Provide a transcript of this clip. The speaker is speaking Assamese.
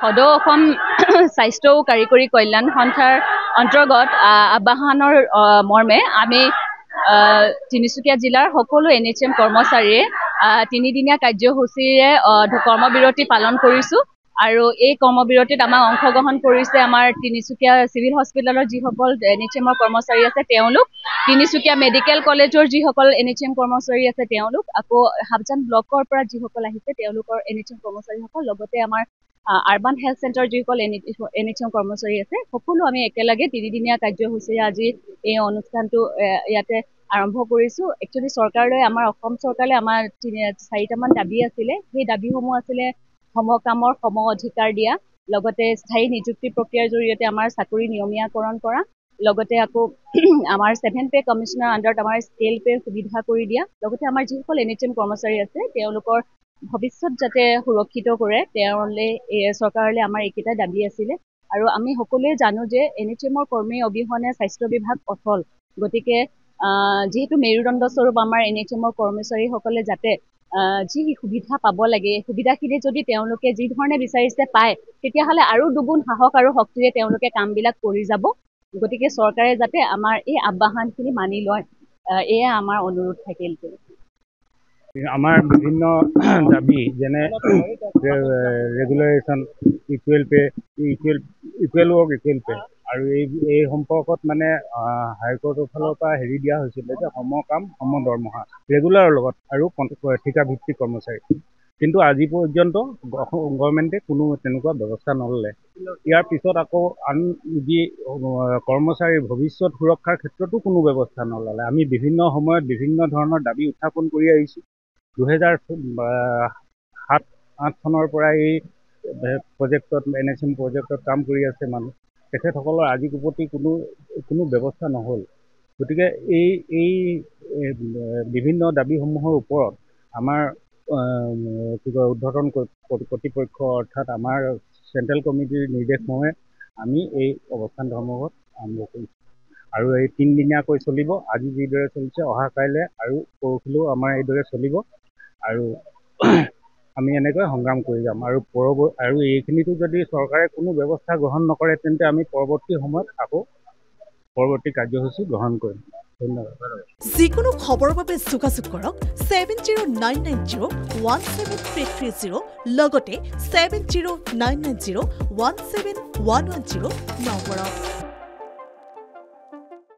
সদৌ অসম স্বাস্থ্য ও কাৰিকৰী কল্যাণ সন্থাৰ অন্তৰ্গত আহ্বানৰ মৰ্মে আমি তিনিচুকীয়া জিলাৰ সকলো NHM কৰ্মচাৰীয়ে তিনিদিনীয়া কাৰ্যসূচীৰে কৰ্মবিৰতি পালন কৰিছো আৰু এই কৰ্মবিৰতিত আমাক অংশগ্ৰহণ কৰিছে আমাৰ তিনিচুকীয়া চিভিল হস্পিটেলৰ যিসকল NHM কৰ্মচাৰী আছে তেওঁলোক, তিনিচুকীয়া মেডিকেল কলেজৰ যিসকল NHM কৰ্মচাৰী আছে তেওঁলোক, আকৌ হাবজান ব্লকৰ পৰা যিসকল আহিছে তেওঁলোকৰ NHM কৰ্মচাৰীসকল, লগতে আমাৰ আৰবান হেল্থ চেণ্টাৰ যিসকল NHM কৰ্মচাৰী আছে সকলো আমি একেলগে তিনিদিনীয়া কাৰ্যসূচীৰে আজি এই অনুষ্ঠানটো ইয়াতে আৰম্ভ কৰিছো। একচুৱেলি চৰকাৰলৈ আমাৰ অসম চৰকাৰলৈ আমাৰ 4টামান দাবী আছিলে। সেই দাবীসমূহ আছিলে সমকামৰ সম অধিকাৰ দিয়া, লগতে স্থায়ী নিযুক্তি প্ৰক্ৰিয়াৰ জৰিয়তে আমাৰ চাকৰি নিয়মীয়াকৰণ কৰা, লগতে আকৌ আমাৰ 7 পে কমিশনৰ আণ্ডাৰত আমাৰ স্কেল পে সুবিধা কৰি দিয়া, লগতে আমাৰ যিসকল NHM কৰ্মচাৰী আছে তেওঁলোকৰ ভৱিষ্যত যাতে সুৰক্ষিত কৰে তেওঁলৈ চৰকাৰলৈ আমাৰ এইকেইটা দাবী আছিলে। আৰু আমি সকলোৱে জানো যে NHMৰ কৰ্মী অবিহনে স্বাস্থ্য বিভাগ অচল, গতিকে যিহেতু মেৰুদণ্ড স্বৰূপ আমাৰ NHMৰ কৰ্মচাৰীসকলে যাতে যি সুবিধা পাব লাগে সুবিধাখিনি যদি তেওঁলোকে যি ধৰণে বিচাৰিছে পায় তেতিয়াহ'লে আৰু দুগুণ সাহস আৰু শক্তিৰে তেওঁলোকে কামবিলাক কৰি যাব। গতিকে চৰকাৰে যাতে আমাৰ এই আহ্বানখিনি মানি লয়, এয়া আমাৰ অনুৰোধ থাকিল। আমাৰ বিভিন্ন দাবী যেনে ৰেগুলাৰেশ্যন, ইকুৱেল ৱৰ্ক ইকুৱেল পে, আৰু এই সম্পৰ্কত মানে হাইকোৰ্টৰ ফালৰ পৰা দিয়া হৈছিলে যে সম কাম সম দৰমহা ৰেগুলাৰৰ লগত আৰু ঠিকা ভিত্তিক কৰ্মচাৰী, কিন্তু আজি পৰ্যন্ত গভৰ্ণমেণ্টে কোনো তেনেকুৱা ব্যৱস্থা নললে। ইয়াৰ পিছত আকৌ আন যি কৰ্মচাৰীৰ ভৱিষ্যত সুৰক্ষাৰ ক্ষেত্ৰতো কোনো ব্যৱস্থা নললে। আমি বিভিন্ন সময়ত বিভিন্ন ধৰণৰ দাবী উত্থাপন কৰি আহিছোঁ। 2007-08 চনৰ পৰা এই প্ৰজেক্টত NHM প্ৰজেক্টত কাম কৰি আছে মানুহ, তেখেতসকলৰ আজি প্ৰতি কোনো ব্যৱস্থা নহ'ল। গতিকে এই বিভিন্ন দাবীসমূহৰ ওপৰত আমাৰ উৰ্ধ্বতন কৰ্তৃপক্ষ অৰ্থাৎ আমাৰ চেণ্ট্ৰেল কমিটিৰ নিৰ্দেশমৰ্মে আমি এই অৱস্থান ধৰ্মঘট আৰম্ভ কৰিছোঁ আৰু এই 3দিনীয়াকৈ চলিব। আজি যিদৰে চলিছে অহা কাইলৈ আৰু পৰহিলৈও আমাৰ এইদৰে চলিব আৰু আমি এনেকৈ সংগ্ৰাম কৰি যাম। আৰু এইখিনিতো যদি চৰকাৰে কোনো ব্যৱস্থা গ্ৰহণ নকৰে তেন্তে আমি পৰৱৰ্তী সময়ত আকৌ পৰৱৰ্তী কাৰ্যসূচী গ্ৰহণ কৰিম। ধন্যবাদ। যিকোনো খবৰৰ বাবে যোগাযোগ কৰক 7099017330 লগতে 7099017110 নম্বৰত।